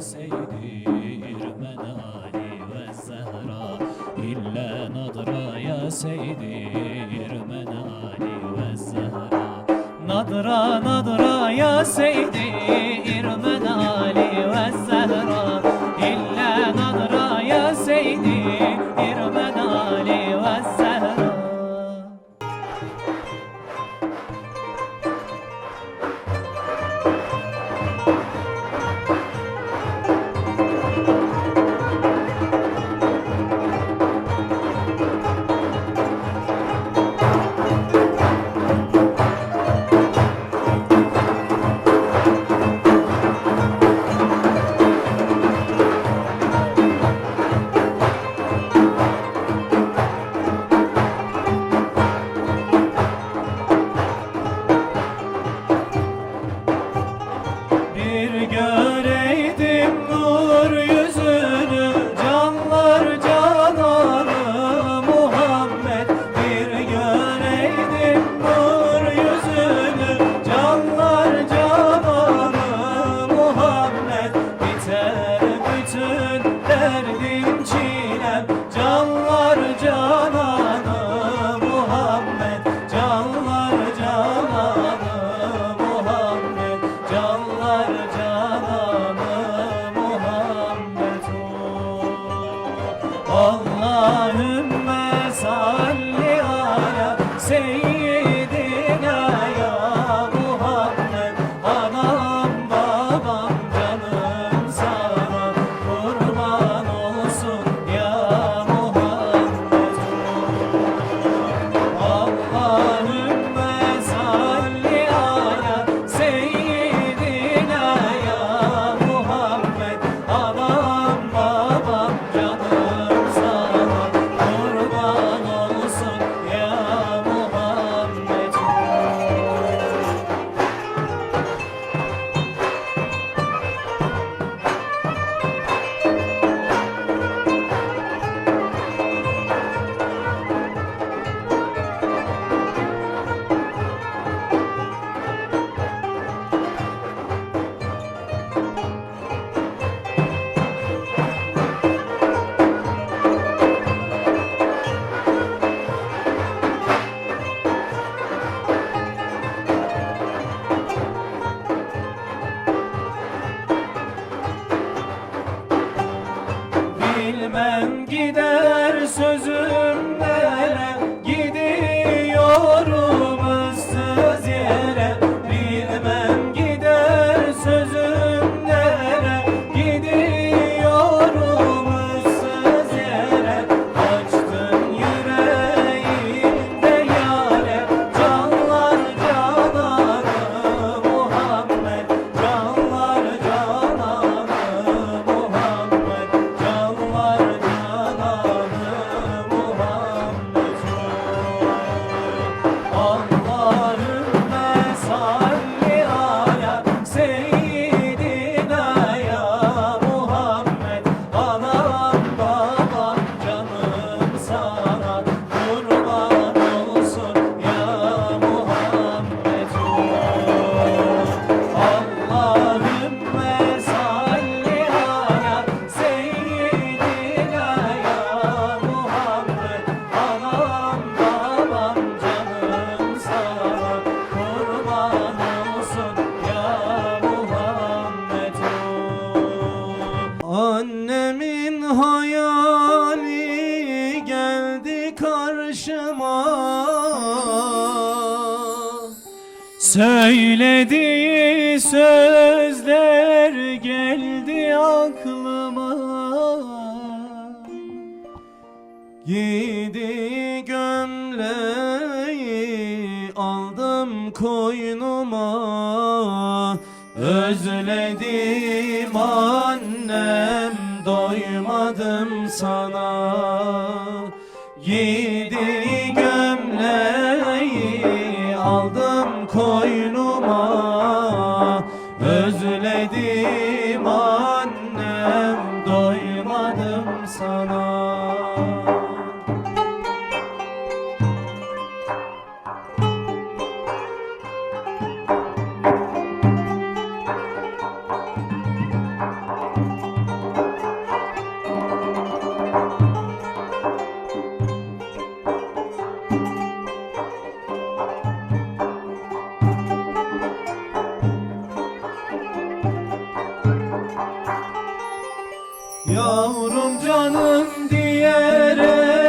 Seydi İrmen Ali ve Zehra İlla Nadra ya Seydi İrmen Ali ve Zehra Nadra Nadra ya Seydi İrmen Ali ve Zehra İlla Nadra ya Seydi İrmen Ali ve Zehra. Bilmem gider sözüm nere, gidiyorum ıssız yere. Bilmem gider sözüm nere, gidiyorum ıssız yere. Açtın yüreğimde yâre, canlar cananı Muhammed, canlar cananı Muhammed, canlar cananı Muhammed. Allahümme salli ala seyyidina ya Muhammed. Anam babam canım sana kurban olsun ya Muhammed. Allahümme salli ala seyyidina ya Muhammed. Anam babam canım sana kurban olsun ya Muhammed. Annemin hayali geldi karşıma, söylediği sözler geldi aklıma. Giydi gömleği aldım koynuma, özledim annem doymadım sana. Giydi gömleği aldım koynuma, özledim annem doymadım sana. Yavrum canım diyerek